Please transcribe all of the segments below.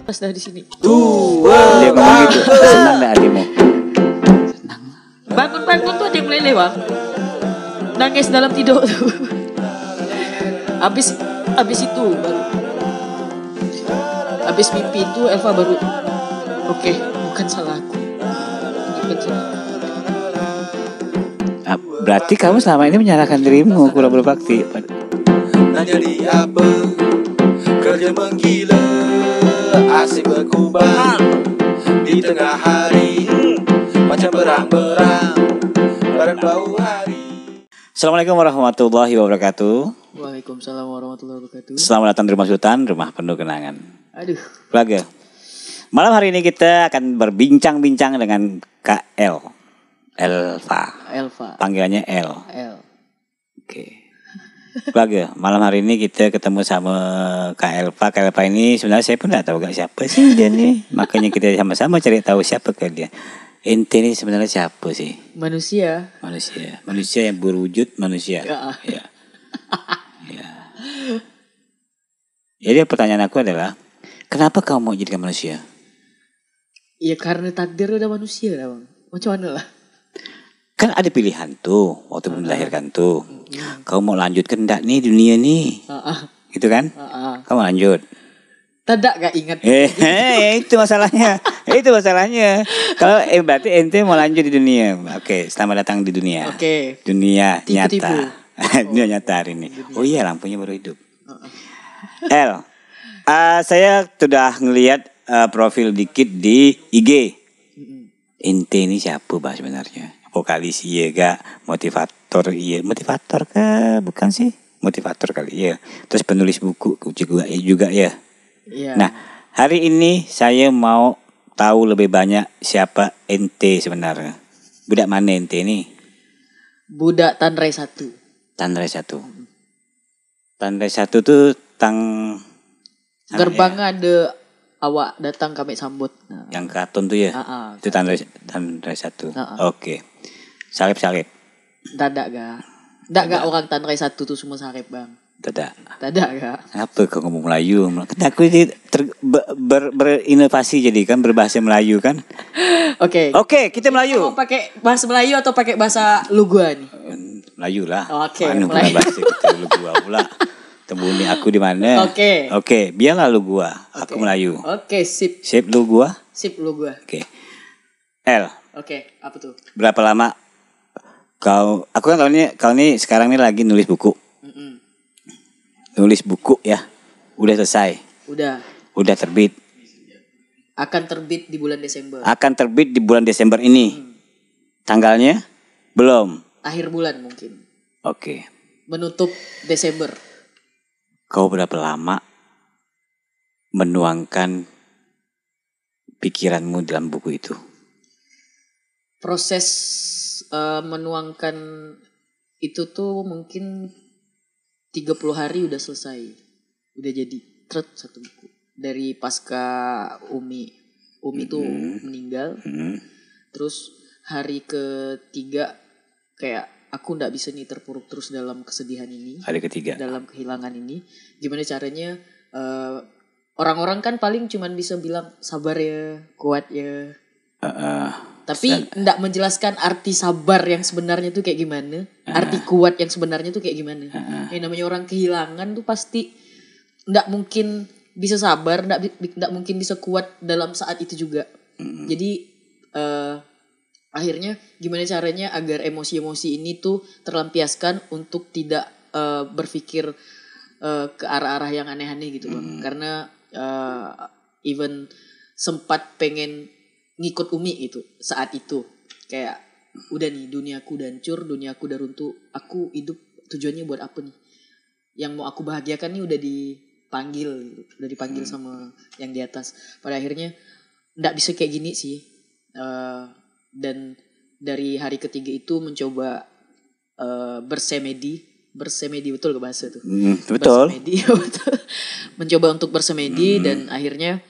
Pas dah di sini. Dia ngomong gitu. Senang gak adikmu? Senang. Bangun-bangun tuh ada yang meleleh bang. Nangis dalam tidur tuh. Abis itu baru. Abis mimpi itu Elva baru. Oke, bukan salahku. Bukan salahku. Berarti kamu selama ini menyalahkan dirimu kurang berbakti. Nak jadi apa? Kerja menggila, asyik berkubang di tengah hari, macam berang-berang, badan bau hari. Assalamualaikum warahmatullahi wabarakatuh. Waalaikumsalam warahmatullahi wabarakatuh. Selamat datang di rumah Sultan, rumah penuh kenangan. Aduh. Keluarga. Malam hari ini kita akan berbincang-bincang dengan Kak Elva. Panggilannya L. Oke. Keluarga, malam hari ini kita ketemu sama Kak Elva. Kak Elva ini sebenarnya saya pun tak tahu gak siapa sih dia nih. Makanya kita sama-sama cari tahu siapa ke dia. Ente ini sebenarnya siapa sih? Manusia yang berwujud manusia. Ya. Jadi pertanyaan aku adalah, kenapa kamu mau jadikan manusia? Ya karena takdir udah manusia lah bang. Macam mana lah? Kan ada pilihan tuh waktu melahirkan tuh. Kamu mau lanjut ke enggak nih dunia nih? Gitu kan? Kamu lanjut. Tidak gak ingat. Itu masalahnya. Kalau berarti ente mau lanjut di dunia. Oke, selamat datang di dunia. Oke. Dunia Tipu-tipu. nyata. Dunia nyata hari ini. Oh iya, lampunya baru hidup. Saya sudah ngelihat profil dikit di IG. Ente ini siapa bah sebenarnya? Vokalis iya gak? Motivator iya. Motivator kah? Bukan sih? Motivator kali ya. Terus penulis buku juga ya. Iya. Nah, hari ini saya mau tahu lebih banyak siapa ente sebenarnya. Budak mana ente ini? Budak Tanrai 1. Tanrai 1 tuh Gerbang ada awak datang kami sambut. Nah. Yang karton tuh ya? Itu Tanrai 1. Oke. Salib. Dadak gak orang Tanrai 1 tuh semua salib bang. Dadak gak. Apa kau ngomong Melayu? Kan aku ini berinovasi jadi kan berbahasa Melayu kan? Oke, kita Melayu. Mau pakai bahasa Melayu atau pakai bahasa Lugua nih? Melayu lah. Oke, Melayu. Bahasa kita Lugua pula. Tembuni aku di mana? Oke, biarlah Lugua. Aku Melayu. Oke, sip. Sip Lugua. Oke. L. Oke, apa tuh? Berapa lama aku kan kau ini sekarang ini lagi nulis buku. Nulis buku ya. Udah selesai. Udah terbit. Akan terbit di bulan Desember. Ini. Tanggalnya belum. Akhir bulan mungkin. Oke. Menutup Desember. Kau berapa lama menuangkan pikiranmu dalam buku itu? Proses menuangkan itu tuh mungkin 30 hari udah selesai. Udah jadi satu buku. Dari pasca Umi tuh meninggal. Terus hari ketiga kayak aku gak bisa nih terpuruk terus dalam kesedihan ini. Hari ketiga. Dalam kehilangan ini. Gimana caranya orang-orang kan paling cuman bisa bilang sabar ya, kuat ya. Tapi nggak menjelaskan arti sabar yang sebenarnya tuh kayak gimana, arti kuat yang sebenarnya tuh kayak gimana. Yang namanya orang kehilangan tuh pasti nggak mungkin bisa sabar, nggak mungkin bisa kuat dalam saat itu juga. Jadi akhirnya gimana caranya agar emosi-emosi ini tuh terlampiaskan untuk tidak berpikir ke arah-arah yang aneh-aneh gitu bang. Karena even sempat pengen ngikut Umi gitu saat itu, kayak udah nih duniaku udah hancur, duniaku udah runtuh, aku hidup tujuannya buat apa nih, yang mau aku bahagiakan nih udah dipanggil sama yang di atas. Pada akhirnya nggak bisa kayak gini sih, dan dari hari ketiga itu mencoba bersemedi betul ke bahasa tuh? Betul. Mencoba untuk bersemedi dan akhirnya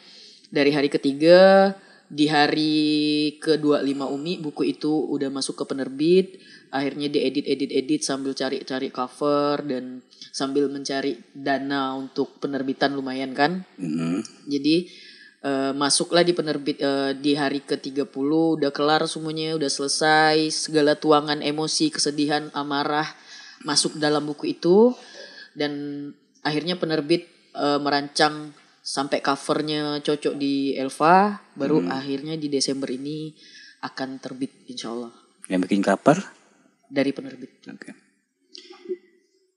dari hari ketiga. Di hari ke-25 Umi buku itu udah masuk ke penerbit. Akhirnya diedit sambil cari cover dan sambil mencari dana untuk penerbitan lumayan kan. Jadi masuklah di penerbit di hari ke-30, udah kelar semuanya, udah selesai, segala tuangan emosi, kesedihan, amarah masuk dalam buku itu, dan akhirnya penerbit merancang sampai covernya cocok di Elva, baru akhirnya di Desember ini akan terbit insyaallah. Yang bikin cover? Dari penerbit. Okay.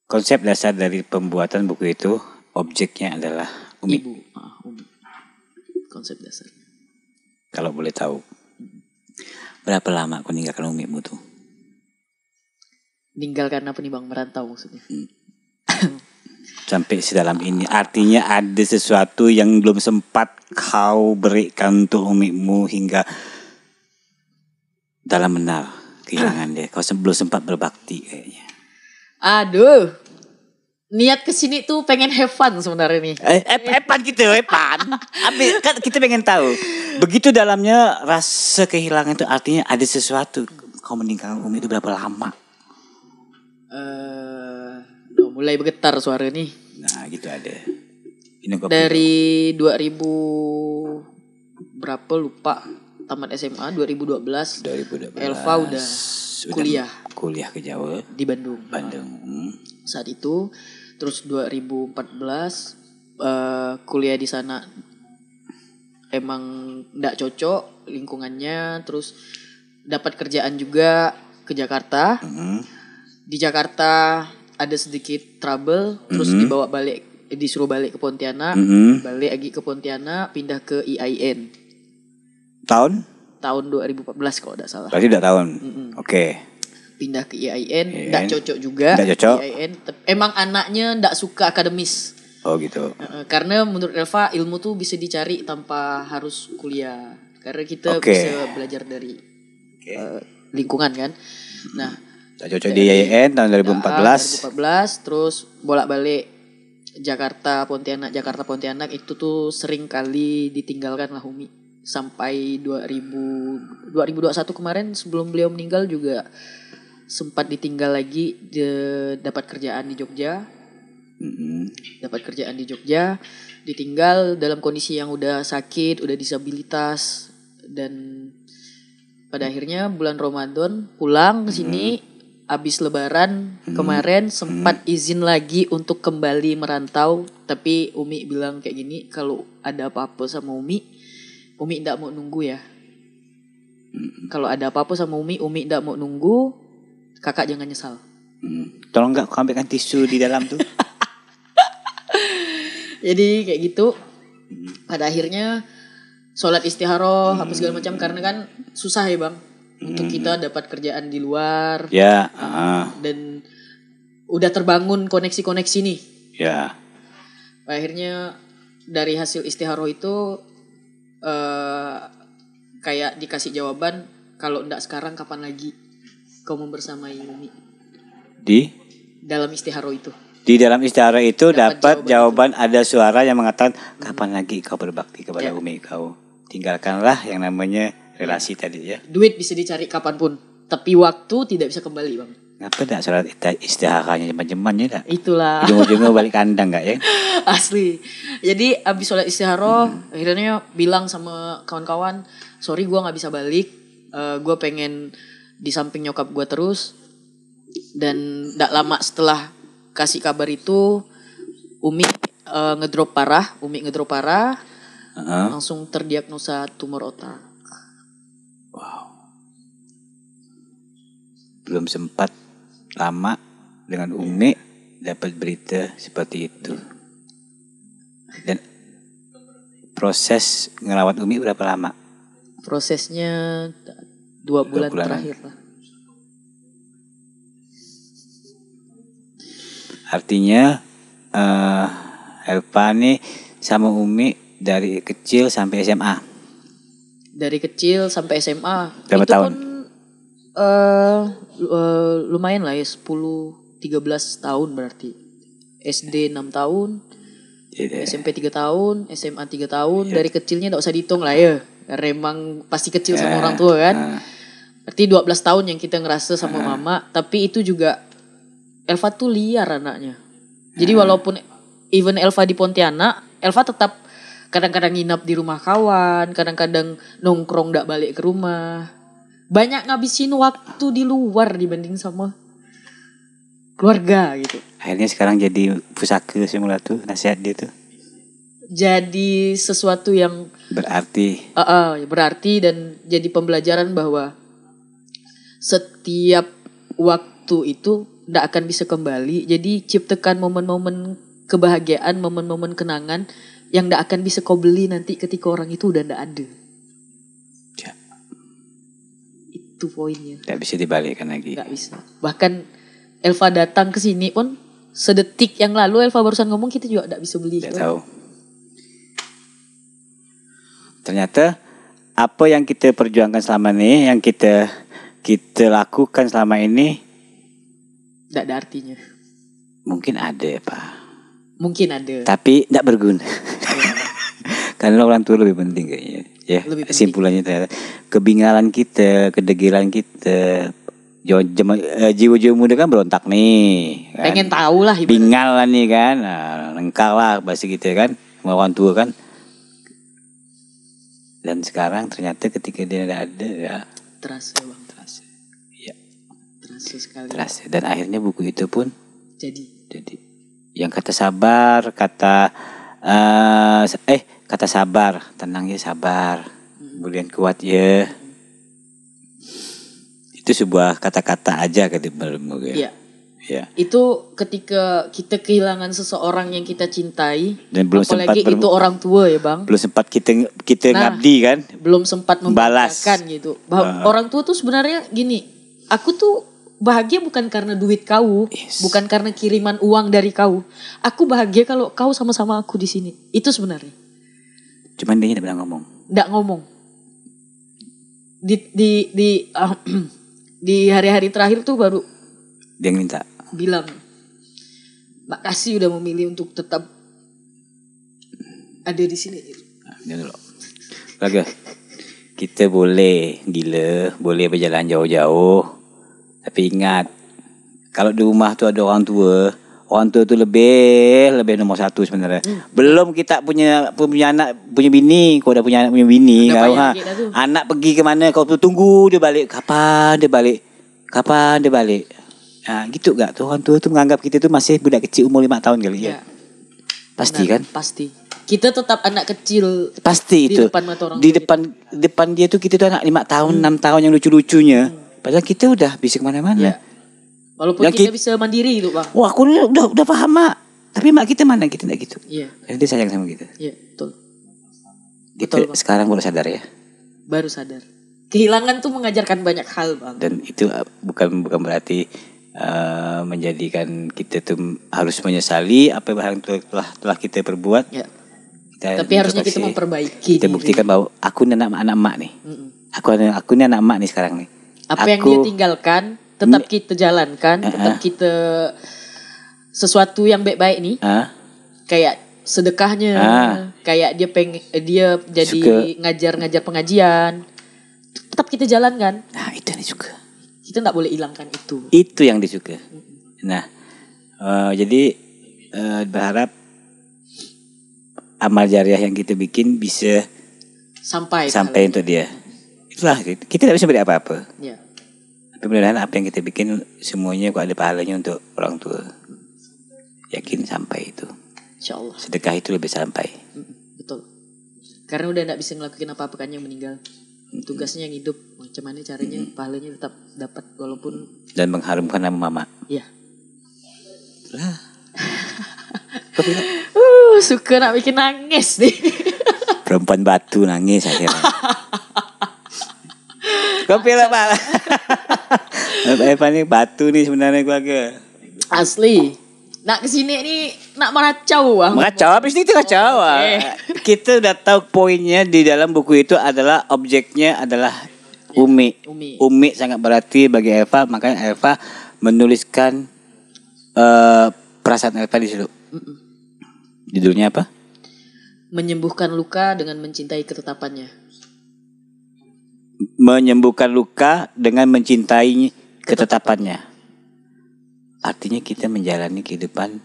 Konsep dasar dari pembuatan buku itu, objeknya adalah Umi. Ibu, Umi. Konsep dasar. Kalau boleh tahu, berapa lama kau ninggalkan Umimu tuh? Ninggalkan apa nih Bang? Merantau maksudnya? Sampai sedalam ini. Artinya ada sesuatu yang belum sempat kau berikan untuk Umimu hingga dalam benar kehilangan dia. Kau belum sempat berbakti kayaknya. Aduh. Niat kesini tuh pengen have fun sebenarnya nih. Epan gitu, Epan. Kan kita pengen tahu. Begitu dalamnya rasa kehilangan itu artinya ada sesuatu. Kau meninggalkan Umi itu berapa lama? Mulai bergetar suara nih. Nah gitu ada. Dari 2000 berapa lupa, tamat SMA 2012. Elva udah kuliah ke Jawa di Bandung. Saat itu terus 2014 kuliah di sana emang enggak cocok lingkungannya, terus dapat kerjaan juga ke Jakarta. Di Jakarta ada sedikit trouble, terus disuruh balik ke Pontianak, balik lagi ke Pontianak, pindah ke IAIN. Tahun 2014 kalau tidak salah. Berarti udah tahun. Oke. Pindah ke IAIN, tidak cocok juga. Tidak cocok. IAIN, emang anaknya tidak suka akademis. Oh gitu. Karena menurut Elva ilmu tuh bisa dicari tanpa harus kuliah. Karena kita bisa belajar dari lingkungan kan. Nah, cocok di IAIN tahun 2014. Terus bolak-balik Jakarta Pontianak itu tuh sering kali ditinggalkan lah Umi. Sampai 2021 kemarin sebelum beliau meninggal juga sempat ditinggal lagi, dapat kerjaan di Jogja. Ditinggal dalam kondisi yang udah sakit, udah disabilitas, dan pada akhirnya bulan Ramadan pulang ke sini. Abis Lebaran kemarin sempat izin lagi untuk kembali merantau, tapi Umi bilang kayak gini, kalau ada apa-apa sama Umi tidak mau nunggu ya. Kalau ada apa-apa sama Umi tidak mau nunggu, kakak jangan nyesal. Tolong nggak ambilkan tisu di dalam tuh. Jadi kayak gitu. Pada akhirnya sholat istikharah apa segala macam, karena kan susah ya Bang. Untuk kita dapat kerjaan di luar. Ya. Dan udah terbangun koneksi-koneksi nih. Ya. Akhirnya dari hasil istikharah itu kayak dikasih jawaban, kalau enggak sekarang kapan lagi kau membersamai Umi. Di dalam istikharah itu. Di dalam istikharah itu dapat jawaban ada suara yang mengatakan kapan lagi kau berbakti kepada Umi kau. Tinggalkanlah yang namanya relasi tadi ya. Duit bisa dicari kapanpun, tapi waktu tidak bisa kembali Bang. Ngapa dak sholat istikharahnya jeman-jeman ya dak? Itulah. Ujung-ujungnya balik kandang gak ya? Asli. Jadi abis sholat istikharah akhirnya bilang sama kawan-kawan, sorry gue gak bisa balik, gue pengen di samping nyokap gue terus. Dan gak lama setelah kasih kabar itu Umi ngedrop parah, langsung terdiagnosa tumor otak. Wow. Belum sempat lama dengan Umi dapat berita seperti itu. Dan proses ngerawat Umi berapa lama? Prosesnya 2 bulan terakhir lah. Artinya Elva nih sama Umi dari kecil sampai SMA. Dari kecil sampai SMA. Berapa itu tahun? Lumayan lah ya, 10-13 tahun berarti. SD 6 tahun, SMP 3 tahun, SMA 3 tahun. Dari kecilnya gak usah dihitung lah ya, karena emang pasti kecil sama orang tua kan. Berarti 12 tahun yang kita ngerasa sama mama. Tapi itu juga Elva tuh liar anaknya. Jadi walaupun even Elva di Pontianak, Elva tetap Kadang-kadang nginap di rumah kawan, kadang-kadang nongkrong nggak balik ke rumah. Banyak ngabisin waktu di luar dibanding sama keluarga gitu. Akhirnya sekarang jadi pusaka semula tuh nasihat dia tuh. Jadi sesuatu yang berarti dan jadi pembelajaran bahwa setiap waktu itu tidak akan bisa kembali. Jadi ciptakan momen-momen kebahagiaan, momen-momen kenangan yang tidak akan bisa kau beli nanti ketika orang itu udah tidak ada. Ya. Itu poinnya. Tidak bisa dibalikkan lagi. Tidak bisa. Bahkan Elva datang ke sini pun sedetik yang lalu Elva barusan ngomong kita juga tidak bisa beli. Tidak tahu. Ternyata apa yang kita perjuangkan selama ini, yang kita lakukan selama ini, tidak ada artinya. Mungkin ada Pak. Mungkin ada. Tapi tidak berguna. Karena orang tua lebih penting kayaknya. Ya, simpulannya ternyata kebingalan kita, kedegilan kita, jiwa-jiwa muda kan berontak nih. Kan? Pengen tahu lah. Bingal lah nih kan, lengkap lah bahasa kita kan, sama orang tua kan. Dan sekarang ternyata ketika dia ada ya. Terasa bang. Terasa. Ya. Terasa sekali. Terasa. Dan akhirnya buku itu pun jadi. Yang kata sabar, kata sabar, tenang ya sabar, kemudian kuat ya. Itu sebuah kata-kata aja ketimbang ya. Ya. Itu ketika kita kehilangan seseorang yang kita cintai, dan belum apalagi sempat itu orang tua ya bang. Belum sempat kita ngabdi kan. Belum sempat membalaskan gitu. Orang tua tuh sebenarnya gini, aku tuh bahagia bukan karena duit kau, bukan karena kiriman uang dari kau. Aku bahagia kalau kau sama-sama aku di sini. Itu sebenarnya. Cuman dia tidak pernah ngomong. Tidak ngomong. Di hari-hari terakhir tuh baru dia minta. Bilang, makasih udah memilih untuk tetap ada di sini. Ini dulu. Lagi. Kita boleh gila, boleh berjalan jauh-jauh. Tapi ingat, kalau di rumah tuh ada orang tua tuh lebih nomor satu sebenarnya. Belum kita punya anak, punya bini, kau udah punya anak, punya bini, kau anak pergi ke mana, kau tuh tunggu dia balik, kapan dia balik. Nah, gitu gak tuh orang tua tuh menganggap kita tuh masih budak kecil umur 5 tahun kali ya. Pasti kan? Pasti. Kita tetap anak kecil. Pasti di itu. Depan mata orang di depan dia tuh kita tuh anak 5 tahun, 6 tahun yang lucu-lucunya. Padahal kita udah bisa kemana-mana. Walaupun yang kita bisa mandiri gitu bang. Wah aku udah paham mak. Tapi mak kita mana, kita tidak gitu. Iya. Karena dia sayang sama kita. Iya betul. Betul bang. Sekarang baru sadar ya. Baru sadar. Kehilangan tuh mengajarkan banyak hal bang. Dan itu bukan berarti menjadikan kita tuh harus menyesali apa yang telah kita perbuat. Ya. Tapi harusnya kita memperbaiki. Kita buktikan bahwa aku ini anak emak nih. Aku ini anak emak nih sekarang nih. Apa yang dia tinggalkan tetap kita jalankan, tetap kita sesuatu yang baik-baik nih. Kayak sedekahnya, kayak dia jadi ngajar pengajian. Tetap kita jalankan. Nah, itu yang disuka. Kita enggak boleh hilangkan itu. Itu yang disuka. Nah, jadi berharap amal jariah yang kita bikin bisa sampai untuk dia. Itulah, kita tidak bisa beri apa-apa. Ya. Tapi mudah-mudahan apa yang kita bikin semuanya kok ada pahalanya untuk orang tua. Yakin sampai itu. Insyaallah. Sedekah itu lebih sampai. Betul. Karena udah enggak bisa ngelakuin apa-apa kan yang meninggal. Tugasnya yang hidup, macam mana caranya pahalanya tetap dapat walaupun dan mengharumkan nama mama. Iya. Lah. Suka nak bikin nangis nih. Perempuan batu nangis akhirnya. Kopi lah Pak. Eva nih batu nih sebenarnya keluarga. Asli. Nak kesini nih nak meracau ah. Meracau habis ini kita kacau. Kita udah tahu poinnya di dalam buku itu adalah objeknya adalah Umi. Umi sangat berarti bagi Eva, makanya Eva menuliskan perasaan Eva di situ. Judulnya apa? Menyembuhkan luka dengan mencintai ketetapannya. Menyembuhkan luka dengan mencintai ketetapannya. Artinya kita menjalani kehidupan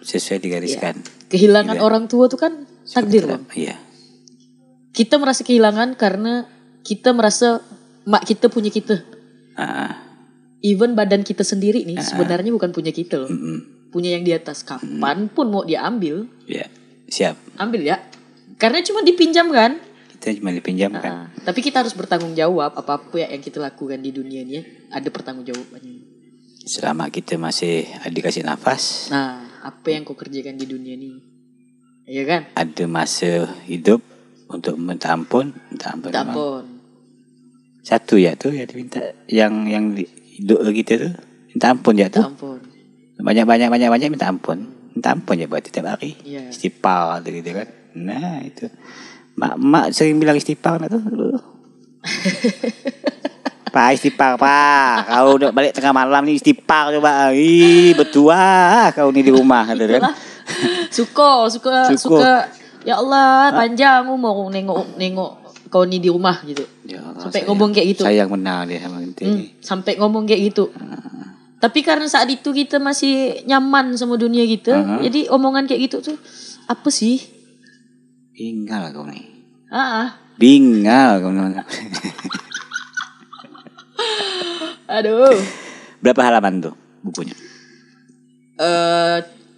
sesuai digariskan. Kehilangan orang tua tuh kan takdir, Bang. Iya. Kita merasa kehilangan karena kita merasa mak kita punya kita. Even badan kita sendiri nih sebenarnya bukan punya kita loh. Punya yang di atas. Kapanpun mau dia ambil. Iya. Siap. Ambil ya. Karena cuma dipinjam kan. Kita cuma dipinjam kan. Tapi kita harus bertanggung jawab apa-apa yang kita lakukan di dunia ini ada pertanggung jawabannya. Selama kita masih dikasih nafas. Nah, apa yang kau kerjakan di dunia ini? Iya kan? Ada masa hidup untuk minta ampun. Satu ya tuh yang diminta, yang di hidup kita tuh minta ampun ya tuh. Banyak minta ampun ya buat tiap hari. Istighfar gitu kan. Nah itu mak sering bilang istighfar tuh. Pak istighfar pak, kau udah balik tengah malam nih istighfar coba. Betua kau nih di rumah gitu kan. Suka. Ya Allah, panjang umur nengok kau nih di rumah gitu. Ya, sampai ngomong kayak gitu. Sayang benar dia sama ini. Sampai ngomong kayak gitu. Tapi karena saat itu kita masih nyaman sama dunia kita, jadi omongan kayak gitu tuh apa sih? Bingal kau nih. Bingal kau nih. Aduh. Berapa halaman tuh bukunya?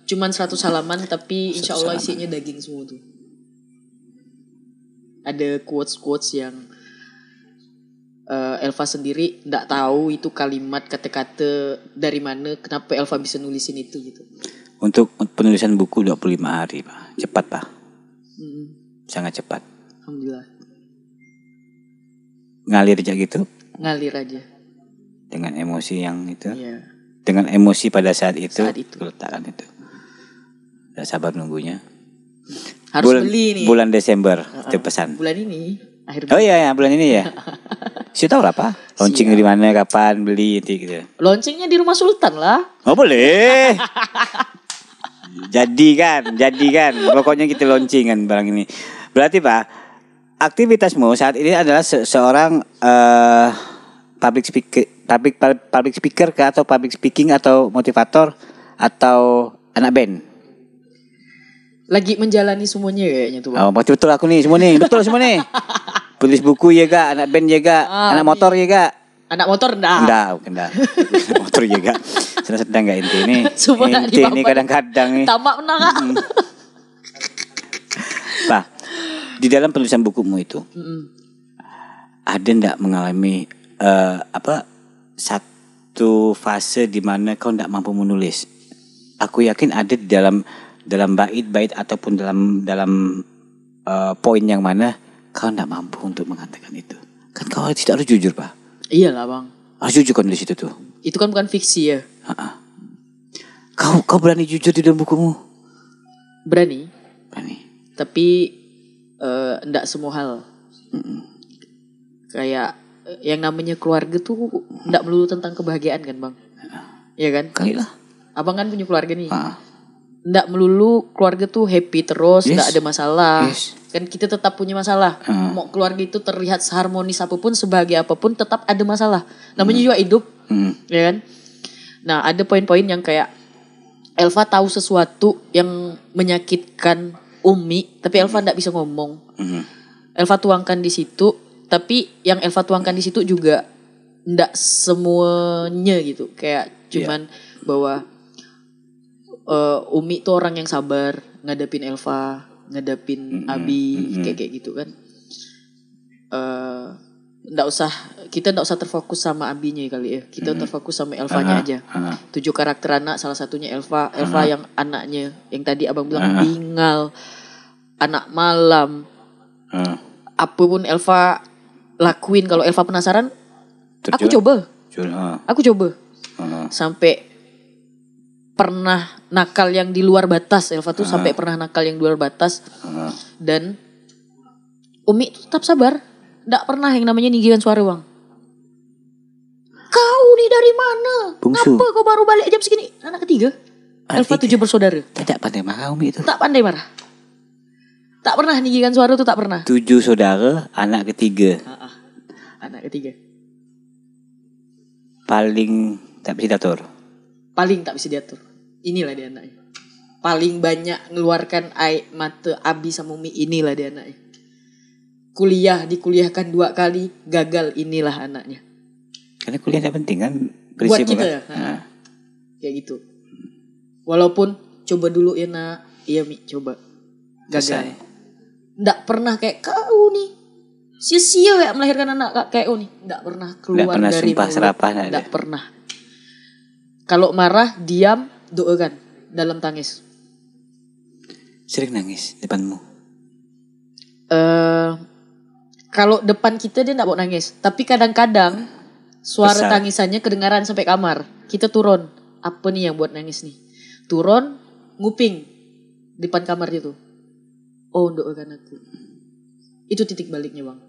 Cuman 100 halaman tapi insya Allah isinya daging semua tuh. Ada quotes yang Elva sendiri nggak tahu itu kalimat kata-kata dari mana, kenapa Elva bisa nulisin itu gitu. Untuk penulisan buku 25 hari Pak. Cepat Pak. Sangat cepat. Alhamdulillah. Ngalir aja gitu? Ngalir aja. Dengan emosi yang itu? Iya. Dengan emosi pada saat itu? Saat itu. Letakkan itu. Udah sabar nunggunya. Harus beli nih. Bulan Desember itu pesan. Bulan ini. Akhir bulan. Oh iya bulan ini ya. Saya tahu apa? Launching di mana, kapan beli gitu. Launchingnya di Rumah Sultan lah. Oh boleh. Jadi kan. Pokoknya kita launching kan barang ini. Berarti Pak, aktivitasmu saat ini adalah seorang public speaker kah, atau public speaking atau motivator atau anak band? Lagi menjalani semuanya kayaknya tuh Bang. Oh, betul aku nih semua nih. Betul semua nih. Tulis buku ya gak, anak band ya gak, anak motor ya gak. Anak motor enggak. Motor ya gak. Sedang gak inti nih. Inti ini kadang-kadang nih. Tamak menang Kak. Pak, di dalam penulisan bukumu itu ada ndak mengalami satu fase di mana kau ndak mampu menulis? Aku yakin ada di dalam bait-bait ataupun dalam poin yang mana kau ndak mampu untuk mengatakan itu. Kan kau tidak harus jujur Pak. Iyalah Bang. Harus jujur kan di situ tuh. Itu kan bukan fiksi ya. Kau berani jujur di dalam bukumu? Berani. Tapi ndak semua hal. Kayak yang namanya keluarga tuh ndak melulu tentang kebahagiaan kan Bang. Iya kan? Kali lah. Abang kan punya keluarga nih. Ndak melulu keluarga tuh happy terus, ndak ada masalah. Kan kita tetap punya masalah. Mau keluarga itu terlihat seharmonis apapun, sebahagia apapun, tetap ada masalah. Namanya juga hidup. Ya kan? Nah, ada poin-poin yang kayak Elva tahu sesuatu yang menyakitkan Umi, tapi Elva ndak bisa ngomong. Elva tuangkan di situ, tapi yang Elva tuangkan di situ juga ndak semuanya gitu. Kayak cuman bahwa Umi tuh orang yang sabar ngadepin Elva, ngadepin Abi kayak gitu kan. Kita ndak usah terfokus sama Abinya kali ya. Kita terfokus sama Elvanya aja. 7 karakter anak, salah satunya Elva. Elva yang anaknya yang tadi Abang bilang bingal, anak malam. Apapun Elva lakuin, kalau Elva penasaran, aku coba. Sampai pernah nakal yang di luar batas. Elva tuh sampai pernah nakal yang di luar batas. Dan Umi tuh tetap sabar. Nggak pernah yang namanya ninggikan suara Bang. Kau nih dari mana? Bungsu. Apa kau baru balik jam segini? Anak ketiga. Elva 7 bersaudara. Tidak pandai marah Umi itu. Tak pandai marah. Tak pernah ninggikan suara tuh, tak pernah. 7 saudara, anak ketiga. Anak ketiga. Paling tak bisa diatur. Paling tak bisa diatur. Inilah dia anaknya. paling banyak ngeluarkan air mata Abi sama Umi, inilah dia anaknya. Dikuliahkan 2 kali, gagal, inilah anaknya. Karena kuliah tidak penting kan. Buat kita ya. Kayak gitu. Walaupun coba dulu ya nak. Iya Mi, coba. Gagal. Nggak pernah kayak kau nih. Sia-sia ya melahirkan anak kayak kau nih. Nggak pernah keluar dari mulut. Nggak pernah. Kalau marah, diam, doakan dalam tangis. Sering nangis depanmu? Kalau depan kita dia nggak mau nangis. Tapi kadang-kadang suara tangisannya kedengaran sampai kamar. Kita turun. Apa nih yang buat nangis nih? Turun, nguping depan kamar itu. Oh, doakan aku. Itu titik baliknya bang.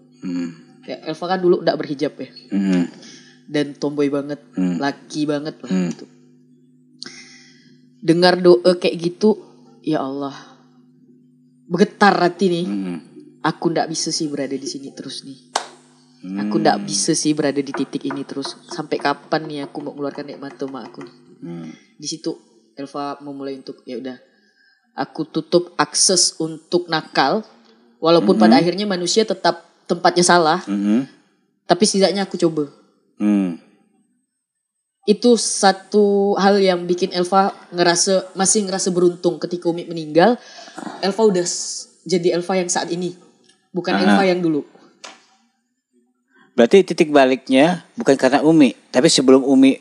Ya, Elva kan dulu nggak berhijab ya. Dan tomboy banget, laki banget lah gitu. Dengar doa kayak gitu, ya Allah, bergetar hati nih. Aku nggak bisa sih berada di sini terus nih. Aku nggak bisa sih berada di titik ini terus. Sampai kapan nih aku mau mengeluarkan nikmat mak aku nih. Di situ Elva memulai untuk ya udah, aku tutup akses untuk nakal. Walaupun pada akhirnya manusia tetap tempatnya salah, tapi setidaknya aku coba. Itu satu hal yang bikin Elva masih ngerasa beruntung. Ketika Umi meninggal, Elva udah jadi Elva yang saat ini, bukan Elva yang dulu. Berarti titik baliknya bukan karena Umi, tapi sebelum Umi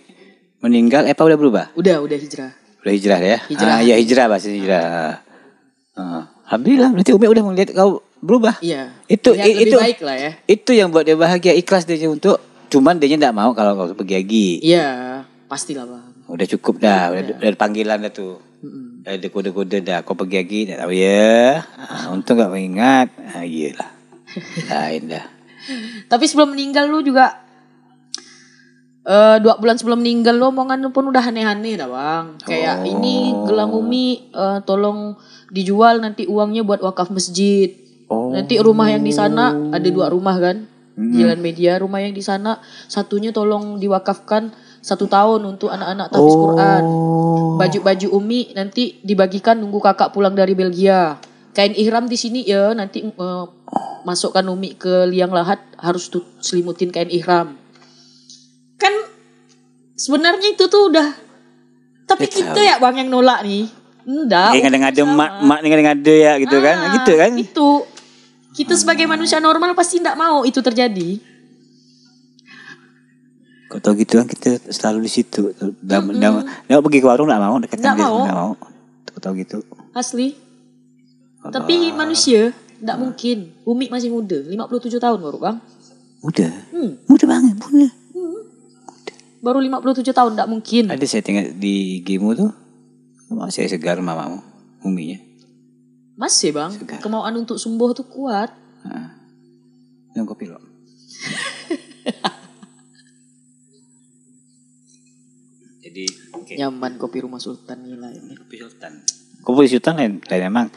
meninggal, Elva udah berubah? Udah hijrah. Udah hijrah ya? Ya hijrah bahasa hijrah. Alhamdulillah, berarti Umi udah melihat kau berubah. Iya. Itu baik lah ya. Itu yang buat dia bahagia, ikhlas dia untuk. Cuman dia enggak mau kalau kau pergi lagi. Iya, pastilah bang. Udah cukup dah, udah panggilan dah tuh. Udah kode-kode dah, kau pergi lagi, tak tahu ya. Untung gak mengingat. Iyalah. Lain dah. Tapi sebelum meninggal lu juga 2 bulan sebelum meninggal lu omongan lu pun udah aneh-aneh dah bang. Kayak ini gelang Umi tolong dijual, nanti uangnya buat wakaf masjid. Nanti rumah yang di sana ada 2 rumah kan. Jalan Media, rumah yang di sana satunya tolong diwakafkan 1 tahun untuk anak-anak tahfiz Quran. Baju-baju Umi nanti dibagikan nunggu kakak pulang dari Belgia. Kain ihram di sini ya, nanti masukkan Umi ke liang lahat harus selimutin kain ihram. Kan sebenarnya itu tuh udah, tapi kita ya bang yang nolak nih. Enggak. Ngada-ngada mak ngada-ngada ya gitu kan. Gitu kan. Itu. Kita sebagai manusia normal pasti tidak mau itu terjadi. Kau tahu gitu kan, kita selalu di situ. Nggak pergi ke warung nggak mau, dekatkan dia nggak mau. Kau tahu gitu. Asli. Tapi manusia tidak mungkin. Umi masih muda, 57 tahun baru bang. Muda banget punya. Baru 57 tahun, tidak mungkin. Ada saya tengok di game tuh, masih segar mamamu, Uminya. Masih bang, kemauan untuk sembuh tuh kuat. Yang kopi lo. Jadi nyaman kopi rumah Sultan nilai ini. Kopi Sultan lain emang.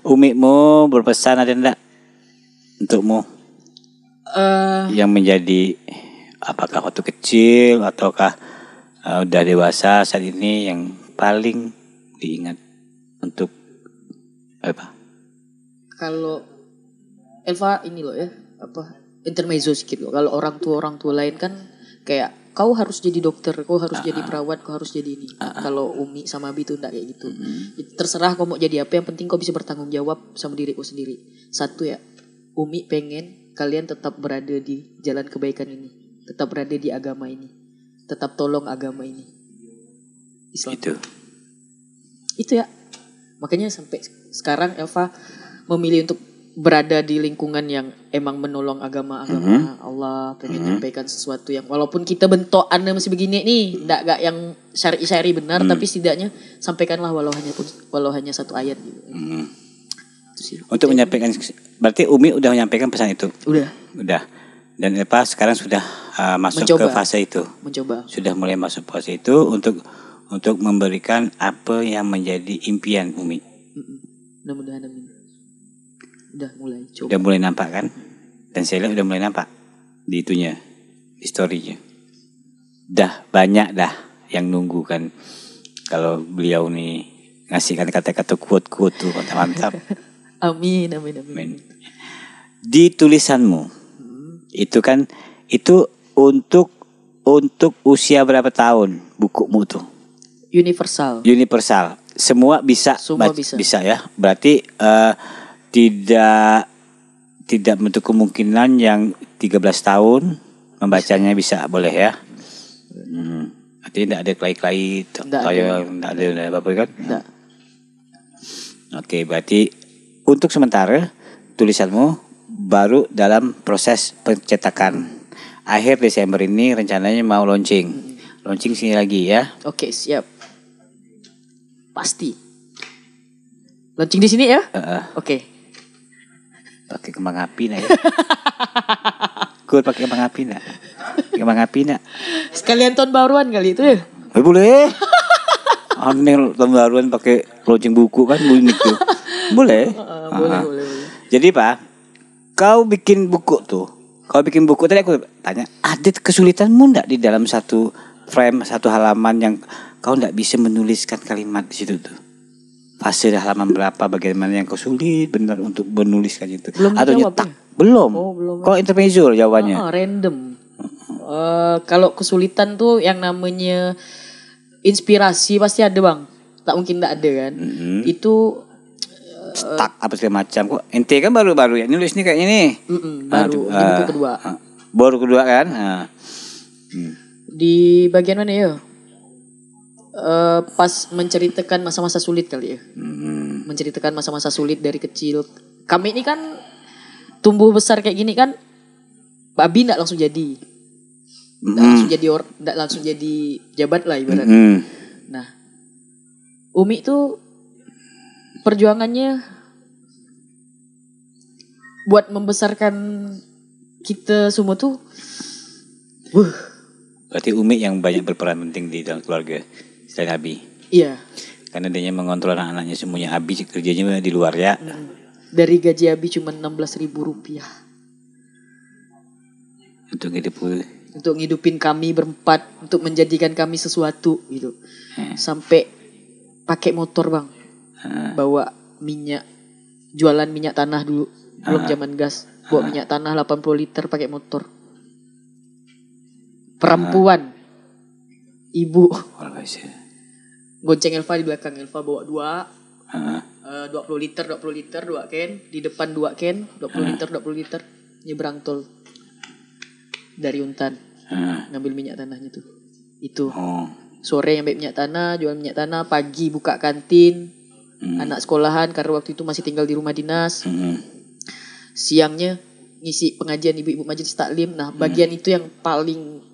Umimu berpesan ada enggak untukmu? Yang menjadi apakah waktu kecil ataukah udah dewasa saat ini yang paling diingat untuk apa? Kalau Elva ini loh ya, intermezzo sedikit loh. Kalau orang tua lain kan kayak kau harus jadi dokter, kau harus jadi perawat, kau harus jadi ini. Kalau Umi sama Abi tuh enggak kayak gitu. Terserah kau mau jadi apa, yang penting kau bisa bertanggung jawab sama diriku sendiri. Satu ya, Umi pengen kalian tetap berada di jalan kebaikan ini, tetap berada di agama ini, tetap tolong agama ini, Islam. Itu ya. Makanya sampai sekarang Elva memilih untuk berada di lingkungan yang emang menolong agama Allah, pengen menyampaikan sesuatu yang walaupun kita bentuk Anda masih begini nih, enggak yang syar'i benar, tapi setidaknya sampaikanlah walau hanya 1 ayat gitu. Untuk menyampaikan, berarti Umi udah menyampaikan pesan itu. Udah. Dan Elva sekarang sudah masuk ke fase itu. Sudah mulai masuk fase itu untuk memberikan apa yang menjadi impian Umi. Mudah-mudahan amin. Udah mulai coba. Udah mulai nampak kan? Dan saya lihat udah mulai nampak di itunya, di story-nya. Dah banyak dah yang nunggu kan. Kalau beliau nih ngasihkan kata-kata quote-quote tuh mantap. Amin. Di tulisanmu itu kan itu untuk usia berapa tahun bukumu tuh? Universal. Semua bisa. Bisa ya. Berarti tidak menutup kemungkinan yang 13 tahun membacanya bisa boleh ya. Artinya tidak ada kelai-kelai tidak ada apa-apa kan? Tidak. Oke, berarti untuk sementara tulisanmu baru dalam proses pencetakan. Akhir Desember ini rencananya mau launching. Launching sini lagi ya. Oke, siap. Pasti. Launching di sini ya? Oke. Pakai kembang api nak ya. Gue pakai kembang api nak. Kembang api nak. Sekalian tahun baruan kali itu ya? Boleh. Aneh tahun baruan pakai launching buku kan unik tuh. Boleh. Boleh. Jadi Pak, kau bikin buku tadi aku tanya, ada kesulitanmu enggak di dalam satu frame, satu halaman yang kau enggak bisa menuliskan kalimat di situ tuh? Fase halaman berapa, bagaimana yang kau sulit benar untuk menuliskan itu? Belum atau nyetak? Belum. Kok intermezzo jawabannya? Random. Kalau kesulitan tuh yang namanya inspirasi pasti ada bang. Tak mungkin tak ada kan. Itu stuck apa segala macam. Kok ente kan baru-baru ya nulis nih kayaknya nih. Baru di buku kedua. Baru kedua kan. Di bagian mana ya? Pas menceritakan masa-masa sulit kali ya. Menceritakan masa-masa sulit dari kecil. Kami ini kan tumbuh besar kayak gini kan. Babi nggak langsung jadi. Nggak langsung jadi jabat lah ibaratnya. Nah, Umi tuh perjuangannya buat membesarkan kita semua tuh. Berarti Umi yang banyak berperan penting di dalam keluarga selain Abi. Iya. Karena dia mengontrol anak-anaknya semuanya. Abi kerjanya di luar ya. Dari gaji Abi cuma 16.000 rupiah. Untuk ngidupin kami berempat, untuk menjadikan kami sesuatu gitu. Sampai pakai motor bang. Bawa minyak, jualan minyak tanah dulu, belum zaman gas. Bawa minyak tanah 80 liter pakai motor. Perempuan, ibu, gonceng Elva di belakang. Elva bawa 20 liter 2 can, di depan 2 can 20 liter nyebrang tol dari Untan, ngambil minyak tanahnya tuh. Itu sore ngambil minyak tanah, jual minyak tanah, pagi buka kantin. Anak sekolahan karena waktu itu masih tinggal di rumah dinas. Siangnya ngisi pengajian ibu-ibu majelis taklim. Nah, bagian itu yang paling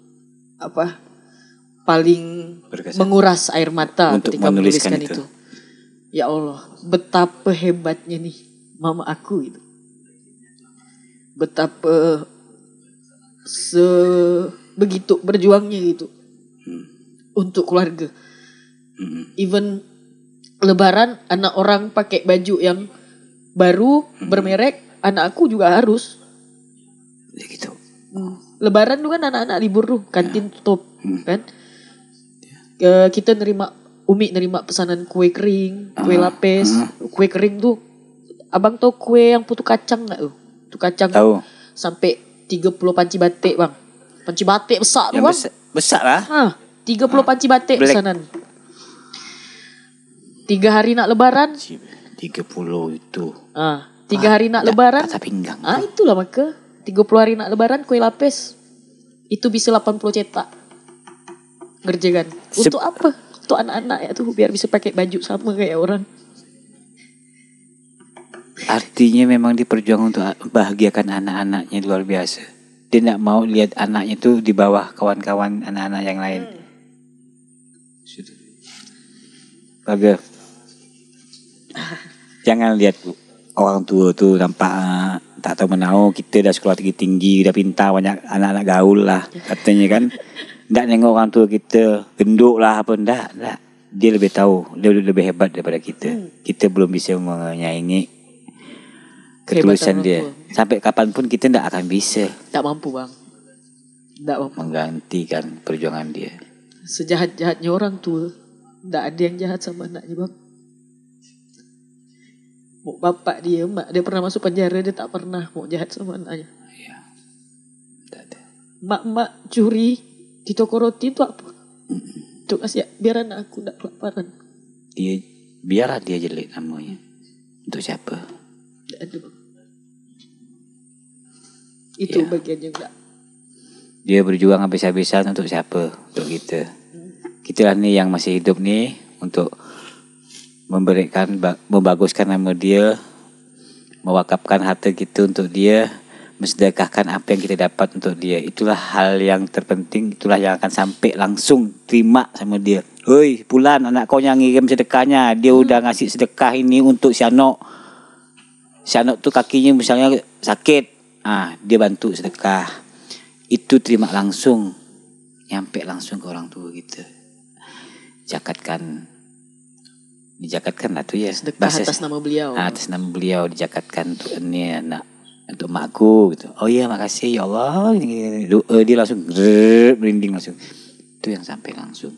berkesan, menguras air mata untuk ketika menuliskan itu. Ya Allah, betapa hebatnya nih mama aku itu. Betapa begitu berjuangnya gitu. Untuk keluarga. Even Lebaran anak orang pakai baju yang baru bermerek, anak aku juga harus. Ya gitu. Lebaran tuh kan anak-anak libur tuh, kantin tutup kan. Kita Umi nerima pesanan kue kering, kue lapis, kue kering tuh. Abang tau kue yang putu kacang nggak tuh? Putu kacang. Tahu. Sampai 30 panci batik bang. Panci batik besar tuh bang. Besar lah. 30 panci batik pesanan. 3 hari nak lebaran 30 itu 3 hari nak lebaran patah pinggang itulah maka 30 hari nak lebaran kue lapis itu bisa 80 cetak ngerjakan. Untuk apa? Untuk anak-anak ya tuh biar bisa pakai baju sama kayak orang. Artinya memang diperjuangkan untuk bahagiakan anak-anaknya luar biasa. Dia tidak mau lihat anaknya tuh di bawah kawan-kawan anak-anak yang lain. Bagus. Jangan lihat orang tua tuh nampak tak tahu menau, kita dah sekolah tinggi-tinggi, dah pintar, banyak anak-anak gaul lah katanya kan. Ndak nengok orang tua kita genduk lah apa ndak. Dia lebih tahu, dia lebih hebat daripada kita. Kita belum bisa menyaingi ketulusan dia. Sampai kapanpun kita ndak akan bisa. Tak mampu bang. Ndak mampu menggantikan perjuangan dia. Sejahat-jahatnya orang tua, ndak ada yang jahat sama anaknya bang. Mau bapak dia, mak dia pernah masuk penjara, dia tak pernah mau jahat sama anaknya. Iya. Tak ada. Mak curi di toko roti itu apa? Itu kasih biar anak aku tidak kelaparan. Biarlah dia jelek namanya. Untuk siapa? Tidak ada bang. Itu bagian yang enggak. Dia berjuang habis-habisan untuk siapa? Untuk kita. Kita lah nih yang masih hidup nih untuk membaguskan nama dia, mewakafkan harta kita untuk dia, mensedekahkan apa yang kita dapat untuk dia. Itulah hal yang terpenting, itulah yang akan sampai langsung terima sama dia. Hoi, Pulan, anak kau yang ngirim sedekahnya, dia udah ngasih sedekah ini untuk si Anok. Si Anok tuh kakinya misalnya sakit, dia bantu sedekah. Itu terima langsung, nyampe langsung ke orang tua kita. Dijakatkan lah tuh ya. Sedekah atas nama beliau. Atas nama beliau dijakatkan untuk ini anak, untuk makku gitu. Oh iya makasih ya Allah. Dia langsung merinding langsung. Itu yang sampai langsung.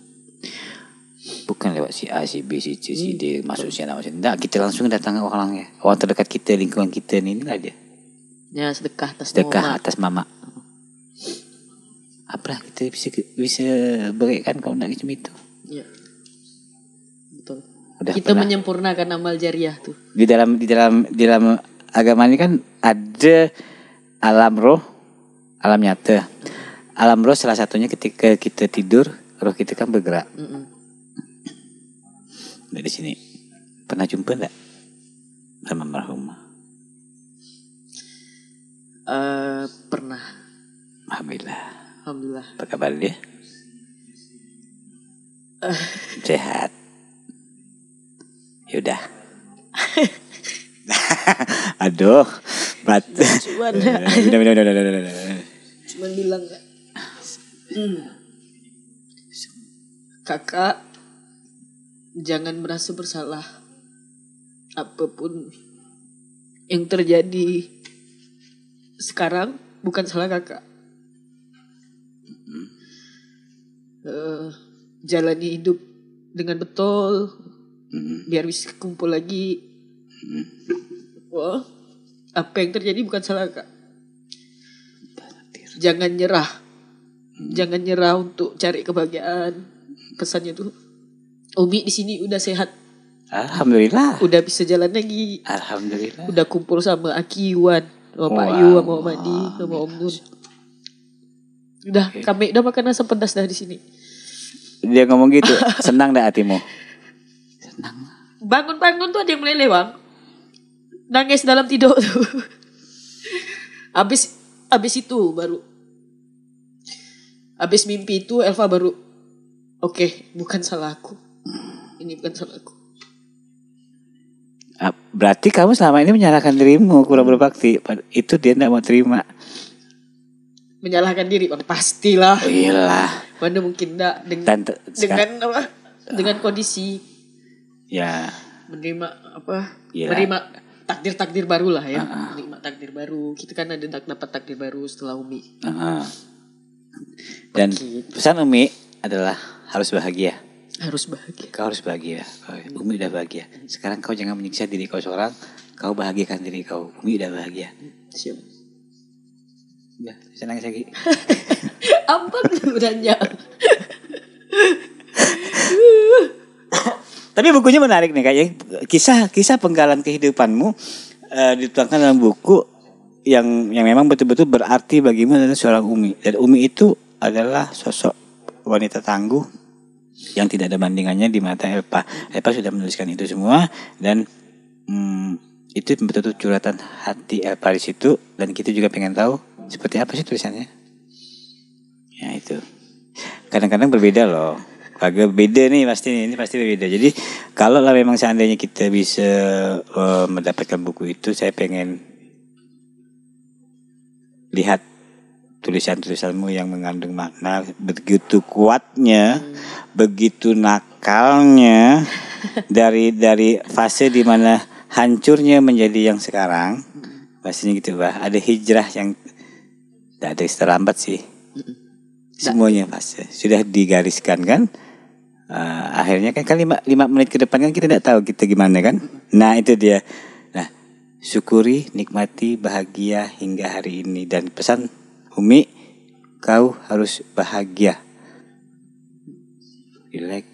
Bukan lewat si A, si B, si C, si D, masuk si anak masuk. Enggak, kita langsung datang ke orangnya. Orang terdekat kita, lingkungan kita inilah dia. Ya sedekah atas mama. Apalah kita bisa berikan kalau enggak macam itu. Iya. Betul. Udah kita pernah. menyempurnakan amal jariah tuh. Di dalam agama ini kan ada alam roh, alam nyata. Alam roh salah satunya ketika kita tidur, roh kita kan bergerak. Di sini pernah jumpa enggak sama almarhum? Pernah. Alhamdulillah. Apa kabar dia? Sehat. Yaudah. Aduh, Cuman bilang kakak jangan merasa bersalah. Apapun yang terjadi sekarang bukan salah kakak. Jalani hidup dengan betul. Biar bisa kumpul lagi. Wah, apa yang terjadi bukan salah kak. Jangan nyerah. Jangan nyerah untuk cari kebahagiaan. Pesannya tuh Umi di sini udah sehat. Alhamdulillah. Udah bisa jalan lagi. Alhamdulillah. Udah kumpul sama Aki Iwan, sama Pak Yu, sama Om Adi, sama Om Nun. Udah kami udah makan asam pedas dah di sini. Dia ngomong gitu. Senang dah hatimu? Bangun-bangun tuh ada yang meleleh bang. Nangis dalam tidur tuh. Abis itu baru. Abis mimpi itu Elva baru. Oke, bukan salah aku. Ini bukan salah aku. Berarti kamu selama ini menyalahkan dirimu kurang berbakti. Itu dia tidak mau terima. Menyalahkan diri bang, pastilah. Oh, iyalah. Mana mungkin enggak dengan kondisi. Ya. Menerima apa? Yalah. Menerima takdir baru lah ya. Menerima takdir baru. Kita kan ada dapat takdir baru setelah Umi. Dan pesan Umi adalah harus bahagia. Harus bahagia. Kau harus bahagia. Umi udah bahagia. Sekarang kau jangan menyiksa diri kau seorang. Kau bahagiakan diri kau. Umi udah bahagia. Siap. Udah, senang lagi. Apa sebenarnya? Tapi bukunya menarik nih kayaknya. Kisah penggalan kehidupanmu dituangkan dalam buku yang memang betul-betul berarti bagimu adalah seorang Umi. Dan Umi itu adalah sosok wanita tangguh yang tidak ada bandingannya di mata Elpa. Elpa sudah menuliskan itu semua dan itu betul-betul curhatan hati Elpa di situ dan kita juga pengen tahu seperti apa sih tulisannya. Ya itu. Kadang-kadang berbeda loh. Agak beda nih pasti ini pasti berbeda. Jadi kalau lah memang seandainya kita bisa mendapatkan buku itu, saya pengen lihat tulisan-tulisanmu yang mengandung makna begitu kuatnya, begitu nakalnya dari fase di mana hancurnya menjadi yang sekarang. Pastinya gitu bah. Ada hijrah yang tidak ada terlambat sih. Semuanya fase sudah digariskan kan. Akhirnya kan 5 menit ke depan kan kita tidak tahu kita gimana kan. Nah itu dia. Nah syukuri, nikmati, bahagia hingga hari ini. Dan pesan Umi, kau harus bahagia. Relax,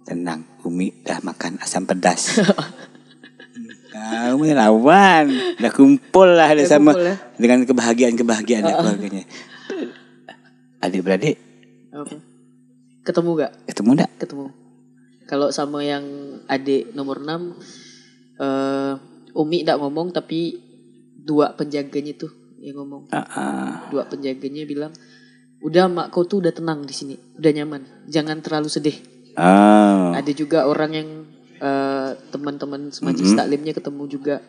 tenang. Umi dah makan asam pedas. Kau melawan, dah kumpul lah sama ya? Dengan kebahagiaan keluarganya. Adik-beradik ketemu gak? Ketemu. Kalau sama yang adik nomor 6, Umi gak ngomong, tapi 2 penjaganya tuh yang ngomong. 2 penjaganya bilang, udah mak kau tuh udah tenang di sini, udah nyaman, jangan terlalu sedih. Ada juga orang yang teman-teman semajlis taklimnya ketemu juga,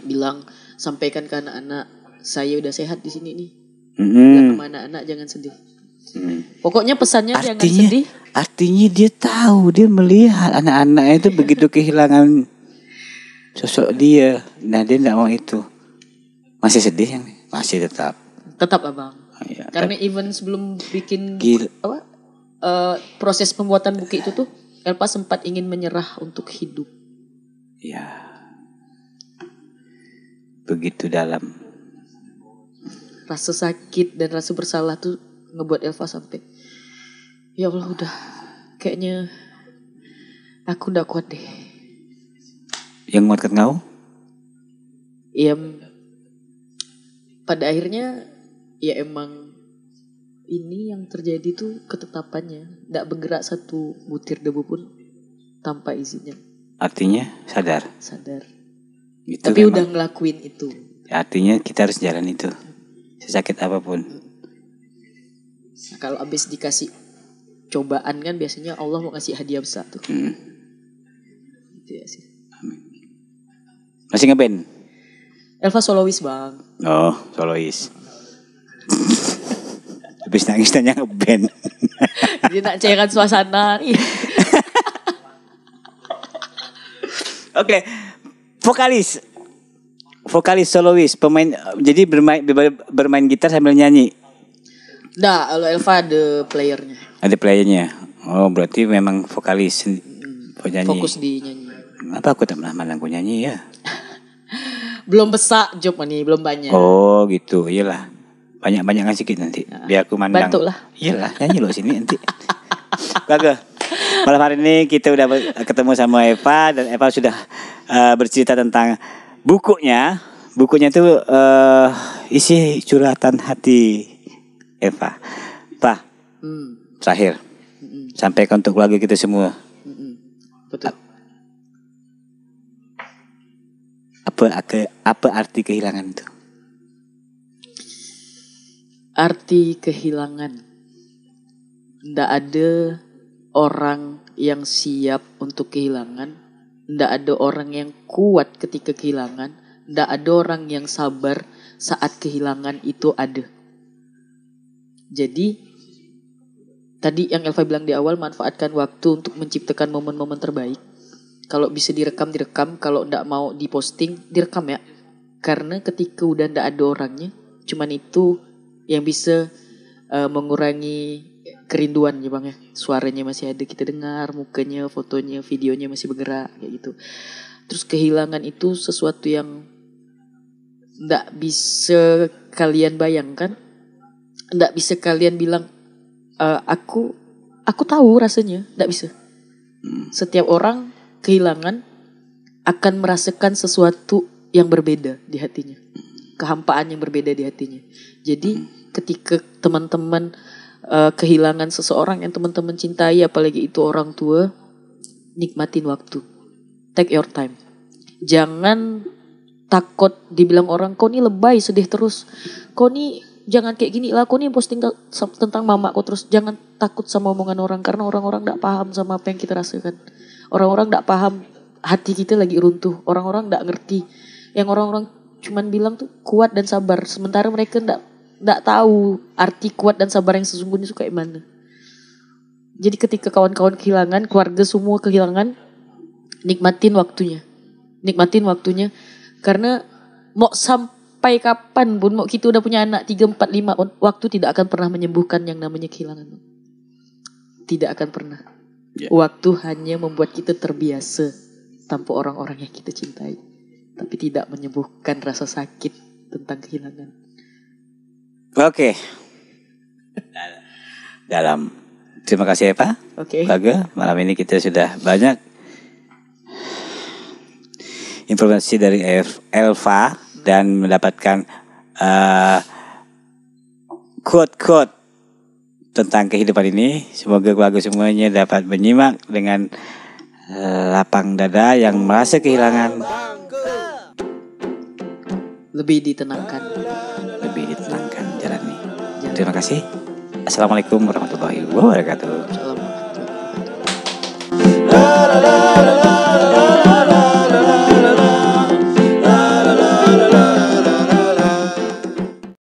bilang sampaikan ke anak-anak, saya udah sehat di sini nih. Bilang sama anak-anak jangan sedih. Pokoknya pesannya jangan sedih. Artinya dia tahu, dia melihat anak-anaknya itu begitu kehilangan sosok dia. Nah dia tidak mau itu. Masih sedih yang masih tetap abang. Ya, karena even sebelum bikin proses pembuatan buku itu tuh, Elva sempat ingin menyerah untuk hidup. Ya, begitu dalam. Rasa sakit dan rasa bersalah tuh ngebuat Elva sampai, ya Allah udah, kayaknya aku udah kuat deh. Yang nguatkan kau? Ya, pada akhirnya ya emang ini yang terjadi tuh ketetapannya. Nggak bergerak satu butir debu pun tanpa izinnya. Artinya sadar. Gitu. Tapi memang udah ngelakuin itu. Artinya kita harus jalan itu, sesakit apapun. Nah, kalau abis dikasih cobaan kan biasanya Allah mau kasih hadiah besar tuh. Gitu ya sih. Masih ngeband? Elva solois bang. Oh solois. Habis nangis tanya ngeband. Dia nak cairkan suasana. Oke, vokalis solois, pemain. Jadi bermain gitar sambil nyanyi. Nah, kalau Elva ada playernya. Ada playernya. Oh, berarti memang vokalis. Fokus di nyanyi. Apa aku tak pernah malangku nyanyi ya? Belum besar job nih, belum banyak. Oh, gitu. Iyalah. Banyak ngasih sedikit nanti. Biar aku mandang. Bantulah. Iyalah, nyanyi loh sini nanti. Bagus. Malam hari ini kita udah ketemu sama Eva, dan Eva sudah bercerita tentang bukunya. Bukunya itu isi curhatan hati Eva. Pak, terakhir sampaikan untuk keluarga kita semua. Betul. Apa arti kehilangan itu? Arti kehilangan, ndak ada orang yang siap untuk kehilangan, ndak ada orang yang kuat ketika kehilangan, ndak ada orang yang sabar saat kehilangan itu ada. Jadi tadi yang Elva bilang di awal, manfaatkan waktu untuk menciptakan momen-momen terbaik. Kalau bisa direkam, kalau ndak mau diposting, direkam ya. Karena ketika udah ndak ada orangnya, cuman itu yang bisa mengurangi kerinduan ya bang ya. Suaranya masih ada kita dengar, mukanya, fotonya, videonya masih bergerak kayak gitu. Terus kehilangan itu sesuatu yang ndak bisa kalian bayangkan, ndak bisa kalian bilang aku tahu rasanya, ndak bisa. Setiap orang kehilangan akan merasakan sesuatu yang berbeda di hatinya, kehampaan yang berbeda di hatinya. Jadi ketika teman-teman kehilangan seseorang yang teman-teman cintai, apalagi itu orang tua, nikmatin waktu, take your time. Jangan takut dibilang orang, kau nih lebay, sedih terus, kau nih jangan kayak gini lah, kau nih posting tentang mamaku terus. Jangan takut sama omongan orang, karena orang-orang gak paham sama apa yang kita rasakan. Orang-orang gak paham hati kita lagi runtuh. Orang-orang gak ngerti. Yang orang-orang cuman bilang tuh kuat dan sabar, sementara mereka gak tahu arti kuat dan sabar yang sesungguhnya itu kayak mana. Jadi ketika kawan-kawan kehilangan, keluarga semua kehilangan, nikmatin waktunya. Karena mau sampai kapan pun, mau kita udah punya anak 3, 4, 5, waktu tidak akan pernah menyembuhkan yang namanya kehilangan. Tidak akan pernah. Waktu hanya membuat kita terbiasa tanpa orang-orang yang kita cintai. tapi tidak menyembuhkan rasa sakit tentang kehilangan. Oke. Dalam. Terima kasih ya Pak. Oke. Baga, malam ini kita sudah banyak informasi dari Elva dan mendapatkan quote-quote tentang kehidupan ini. Semoga keluarga semuanya dapat menyimak dengan lapang dada yang merasa kehilangan. Lebih ditenangkan jalani. Terima kasih. Assalamualaikum warahmatullahi wabarakatuh. Assalamualaikum warahmatullahi wabarakatuh.